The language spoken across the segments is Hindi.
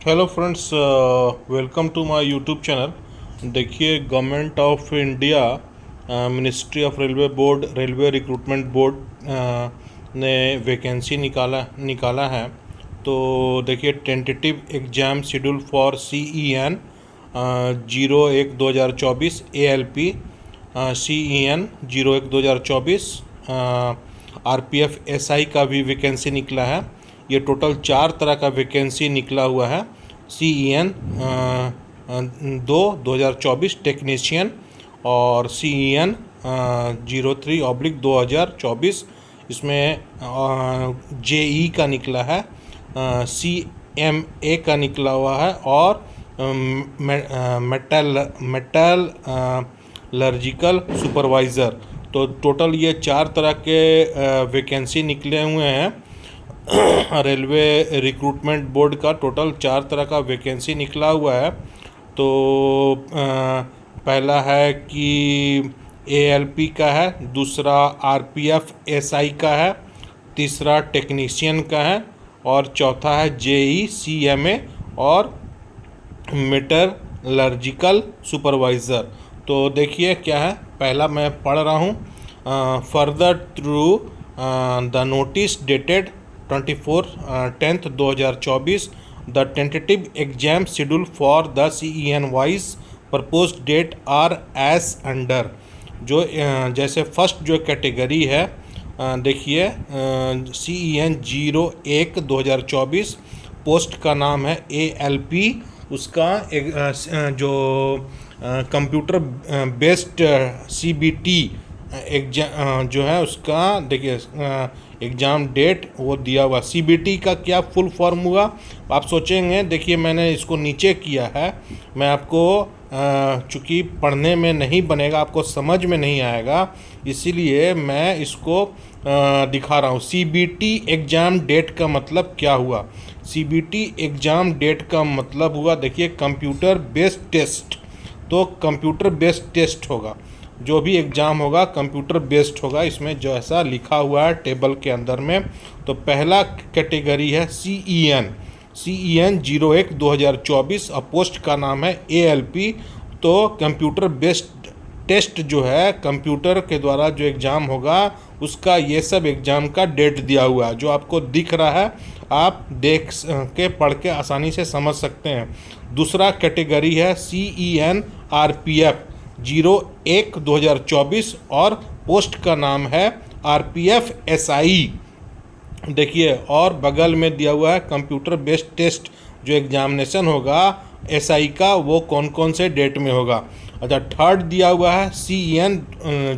Hello friends, welcome to my YouTube channel. देखिए, government of India, ministry of railway board, railway recruitment board ने वैकेंसी निकाला है। तो देखिए, tentative exam schedule for CEN 01/2024 ALP, CEN 01/2024 RPF SI का भी वैकेंसी निकला है। ये टोटल 4 तरह का वैकेंसी निकला हुआ है। CEN 2024 टेक्नीशियन और CEN 03/2024 इसमें JE का निकला है, CMA का निकला हुआ है और मेटलर्जिकल सुपरवाइज़र। तो टोटल ये 4 तरह के वैकेंसी निकले हुए हैं। रेलवे रिक्रूटमेंट बोर्ड का टोटल 4 तरह का वैकेंसी निकला हुआ है। तो पहला है कि ALP का है, दूसरा RPF SI का है, तीसरा टेक्नीशियन का है और चौथा है JE CMA और मेटलर्जिकल सुपरवाइज़र। तो देखिए क्या है, पहला मैं पढ़ रहा हूँ। Further through the notice dated 24/10/2024 the tentative exam schedule for the CEN wise proposed date are as under। जो जैसे फर्स्ट जो कैटेगरी है, देखिए, CEN 01/2024 पोस्ट का नाम है ALP। उसका एक जो कंप्यूटर बेस्ड CBT एग्जाम जो है, उसका देखिए एग्ज़ाम डेट वो दिया हुआ। CBT का क्या फुल फॉर्म हुआ आप सोचेंगे। देखिए, मैंने इसको नीचे किया है। मैं आपको चूँकि पढ़ने में नहीं बनेगा, आपको समझ में नहीं आएगा, इसीलिए मैं इसको दिखा रहा हूँ। CBT एग्ज़ाम डेट का मतलब क्या हुआ। CBT एग्ज़ाम डेट का मतलब हुआ, देखिए, कंप्यूटर बेस्ड टेस्ट। तो कंप्यूटर बेस्ड टेस्ट होगा, जो भी एग्ज़ाम होगा कंप्यूटर बेस्ड होगा। इसमें जो ऐसा लिखा हुआ है टेबल के अंदर में। तो पहला कैटेगरी है CEN 01/2024 और पोस्ट का नाम है ALP। तो कंप्यूटर बेस्ड टेस्ट जो है, कंप्यूटर के द्वारा जो एग्ज़ाम होगा, उसका ये सब एग्ज़ाम का डेट दिया हुआ है, जो आपको दिख रहा है। आप देख के पढ़ के आसानी से समझ सकते हैं। दूसरा कैटेगरी है CEN RPF 01/2024 और पोस्ट का नाम है RPF SI। देखिए, और बगल में दिया हुआ है कंप्यूटर बेस्ड टेस्ट जो एग्जामिनेशन होगा SI का, वो कौन कौन से डेट में होगा। अच्छा, थर्ड दिया हुआ है CEN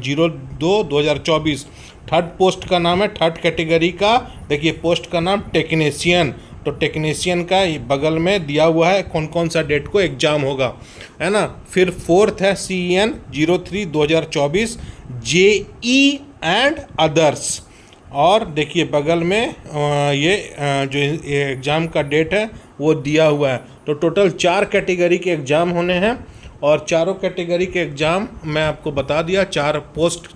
02/2024। थर्ड पोस्ट का नाम है, थर्ड कैटेगरी का, देखिए, पोस्ट का नाम टेक्नीशियन। तो टेक्नीशियन का बगल में दिया हुआ है कौन कौन सा डेट को एग्ज़ाम होगा, है ना। फिर फोर्थ है CEN 03/2024 JE एंड अदर्स। और देखिए बगल में ये जो एग्ज़ाम का डेट है वो दिया हुआ है। तो टोटल 4 कैटेगरी के एग्ज़ाम होने हैं और चारों कैटेगरी के एग्ज़ाम मैं आपको बता दिया। 4 पोस्ट,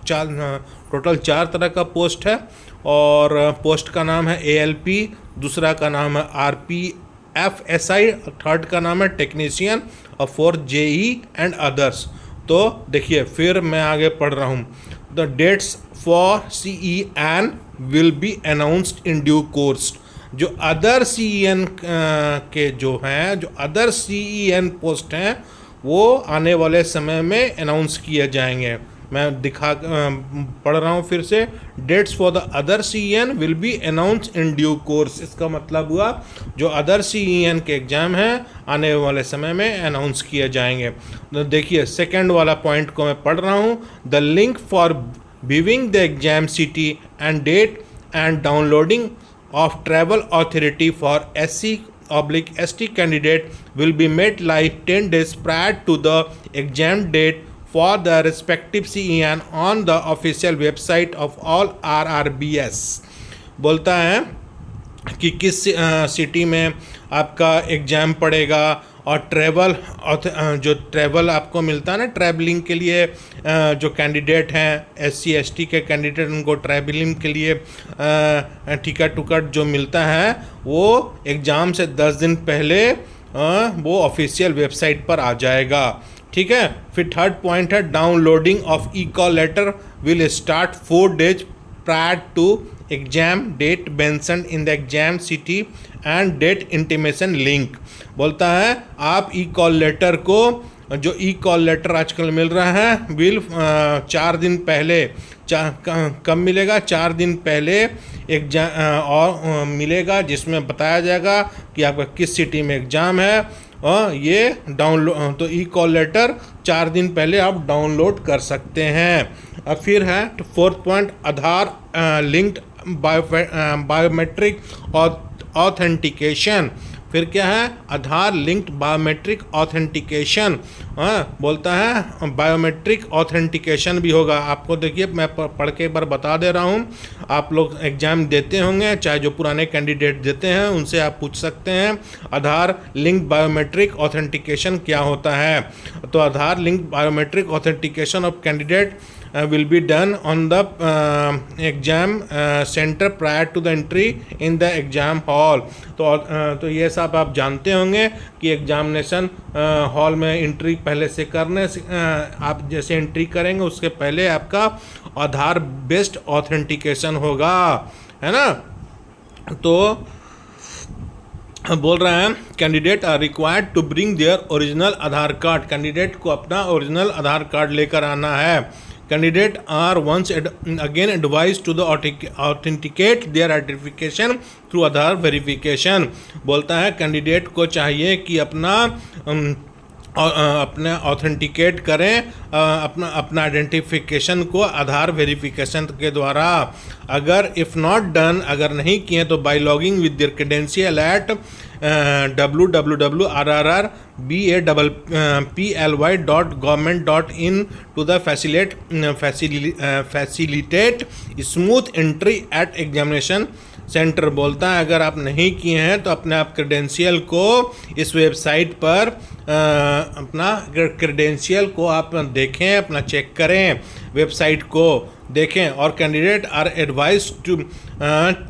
टोटल 4 तरह का पोस्ट है। और पोस्ट का नाम है ALP, दूसरा का नाम है RPF SI, थर्ड का नाम है टेक्नीशियन और फोर्थ JE एंड अदर्स। तो देखिए, फिर मैं आगे पढ़ रहा हूँ। The dates for CEN will be announced in due course. जो अदर CEN के जो हैं, जो अदर CEN पोस्ट हैं, वो आने वाले समय में अनाउंस किए जाएंगे। मैं पढ़ रहा हूँ फिर से। Dates for the other CEN will be announce in due course. इसका मतलब हुआ, जो अदर CEN के एग्ज़ाम हैं आने वाले समय में अनाउंस किए जाएंगे। तो देखिए, सेकंड वाला पॉइंट को मैं पढ़ रहा हूँ। The link for viewing the exam city and date and downloading of travel authority for SC/ST candidate will be made live 10 days prior to the exam date for the respective CEN on the official website of all RRBS। बोलता है कि किस सिटी में आपका एग्ज़ाम पड़ेगा और ट्रैवल जो ट्रैवल आपको मिलता है ना, ट्रैवलिंग के लिए जो कैंडिडेट हैं SC ST के कैंडिडेट, उनको ट्रैवलिंग के लिए टिकट जो मिलता है वो एग्ज़ाम से 10 दिन पहले वो ऑफिशियल वेबसाइट पर आ जाएगा। ठीक है। फिर थर्ड पॉइंट है downloading of e call letter will start 4 days prior to exam date mentioned in the exam city and date intimation link. बोलता है आप ई कॉल लेटर को, जो ई कॉल लेटर आजकल मिल रहा है विल 4 दिन पहले, कब मिलेगा, 4 दिन पहले एग्जाम और मिलेगा, जिसमें बताया जाएगा कि आपका किस सिटी में एग्ज़ाम है। और ये डाउनलोड, तो ई कॉल लेटर 4 दिन पहले आप डाउनलोड कर सकते हैं। अब फिर है तो फोर्थ पॉइंट आधार लिंक्ड बायोमेट्रिक ऑथेंटिकेशन। फिर क्या है, आधार लिंक्ड बायोमेट्रिक ऑथेंटिकेशन। बोलता है बायोमेट्रिक ऑथेंटिकेशन भी होगा। आपको देखिए मैं पढ़ के एक बार बता दे रहा हूँ, आप लोग एग्जाम देते होंगे, चाहे जो पुराने कैंडिडेट देते हैं उनसे आप पूछ सकते हैं आधार लिंक्ड बायोमेट्रिक ऑथेंटिकेशन क्या होता है। तो Aadhaar linked biometric authentication of candidate will be done on the exam center prior to the entry in the exam hall। तो ये सब आप जानते होंगे कि एग्जामिनेशन हॉल में एंट्री पहले से करने से आप जैसे एंट्री करेंगे उसके पहले आपका आधार बेस्ड ऑथेंटिकेशन होगा, है ना। तो बोल रहे हैं candidate are required to bring their original Aadhaar card. Candidate को अपना ओरिजिनल आधार कार्ड लेकर आना है। Candidate are once again advise to the authenticate their identification through Aadhaar verification. बोलता है कैंडिडेट को चाहिए कि अपना ऑथेंटिकेट करें अपना आइडेंटिफिकेशन को आधार वेरिफिकेशन के द्वारा। अगर इफ़ नॉट डन, अगर नहीं किए तो by logging with their credential at www.rrrbaply.government.in to the facilitate smooth entry at examination centre. बोलता है अगर आप नहीं किए हैं तो अपने आप क्रेडेंशियल को इस वेबसाइट पर अपना क्रेडेंशियल को आप देखें, अपना चेक करें, वेबसाइट को देखें। और candidate are advise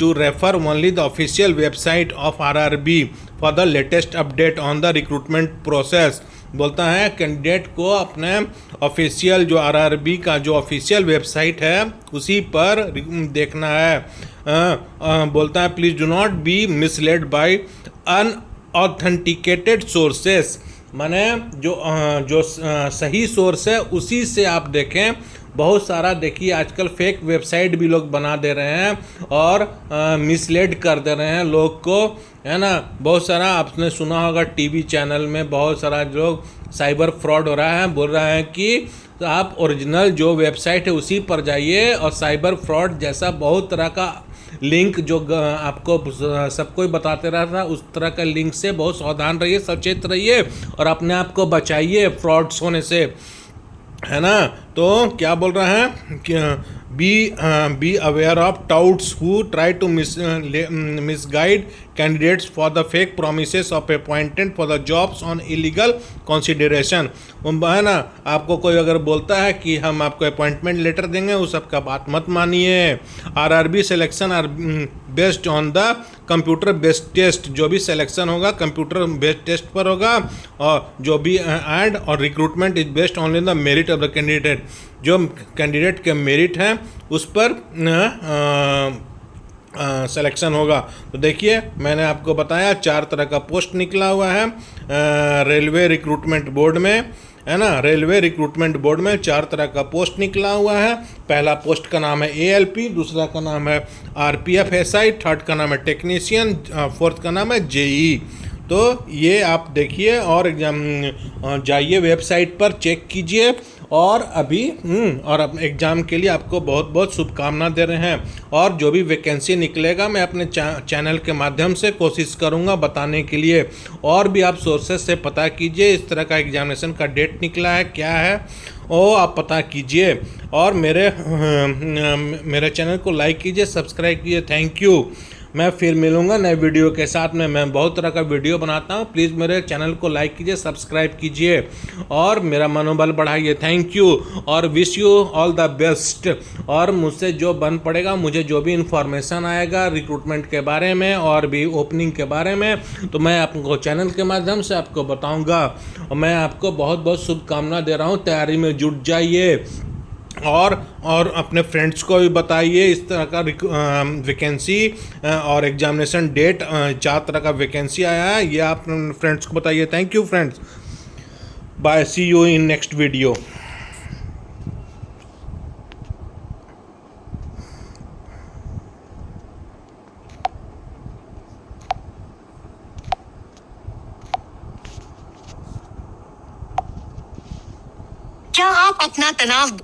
to refer only the official website of RRB for the latest update on the recruitment process. बोलता है कैंडिडेट को अपने ऑफिशियल जो आरआरबी का जो ऑफिशियल वेबसाइट है उसी पर देखना है। बोलता है please do not be misled by unauthenticated sources. माने जो सही सोर्स है उसी से आप देखें। बहुत सारा देखिए आजकल फेक वेबसाइट भी लोग बना दे रहे हैं और मिसलेड कर दे रहे हैं लोग को, है ना। बहुत सारा आपने सुना होगा टीवी चैनल में बहुत सारा लोग साइबर फ्रॉड हो रहा है। बोल रहा है कि तो आप ओरिजिनल जो वेबसाइट है उसी पर जाइए, और साइबर फ्रॉड जैसा बहुत तरह का लिंक जो आपको सबको बताते रहा था उस तरह का लिंक से बहुत सावधान रहिए, सचेत रहिए और अपने आप को बचाइए फ्रॉड्स होने से, है ना। तो क्या बोल रहा है कि be aware of touts who try to misguide candidates for the fake promises of appointment for the jobs on illegal consideration. है ना, आपको कोई अगर बोलता है कि हम आपको अपॉइंटमेंट लेटर देंगे, उस सबका बात मत मानिए। RRB selection are based on the computer based test. जो भी सिलेक्शन होगा कंप्यूटर बेस्ड टेस्ट पर होगा, और जो भी एंड और recruitment is based only the merit of the candidate. जो कैंडिडेट के मेरिट हैं उस पर सिलेक्शन होगा। तो देखिए मैंने आपको बताया 4 तरह का पोस्ट निकला हुआ है रेलवे रिक्रूटमेंट बोर्ड में, है ना। रेलवे रिक्रूटमेंट बोर्ड में 4 तरह का पोस्ट निकला हुआ है। पहला पोस्ट का नाम है ALP, दूसरा का नाम है RPF SI, थर्ड का नाम है टेक्नीशियन, फोर्थ का नाम है JE। तो ये आप देखिए और एग्जाम जाइए वेबसाइट पर चेक कीजिए। और अभी और अपने एग्ज़ाम के लिए आपको बहुत बहुत शुभकामना दे रहे हैं। और जो भी वैकेंसी निकलेगा मैं अपने चैनल के माध्यम से कोशिश करूंगा बताने के लिए। और भी आप सोर्सेस से पता कीजिए इस तरह का एग्जामिनेशन का डेट निकला है क्या है वो आप पता कीजिए। और मेरे चैनल को लाइक कीजिए, सब्सक्राइब कीजिए। Thank you. मैं फिर मिलूंगा नए वीडियो के साथ में। मैं बहुत तरह का वीडियो बनाता हूँ, प्लीज़ मेरे चैनल को लाइक कीजिए, सब्सक्राइब कीजिए और मेरा मनोबल बढ़ाइए। थैंक यू और wish you all the best. और मुझसे जो बन पड़ेगा, मुझे जो भी इंफॉर्मेशन आएगा रिक्रूटमेंट के बारे में और भी ओपनिंग के बारे में, तो मैं आपको चैनल के माध्यम से आपको बताऊंगा। और मैं आपको बहुत बहुत शुभकामना दे रहा हूँ, तैयारी में जुट जाइए और अपने फ्रेंड्स को भी बताइए इस तरह का वैकेंसी और एग्जामिनेशन डेट 4 तरह का वैकेंसी आया है, ये आप फ्रेंड्स को बताइए। Thank you friends, bye, see you in next video. क्या आप अपना तनाव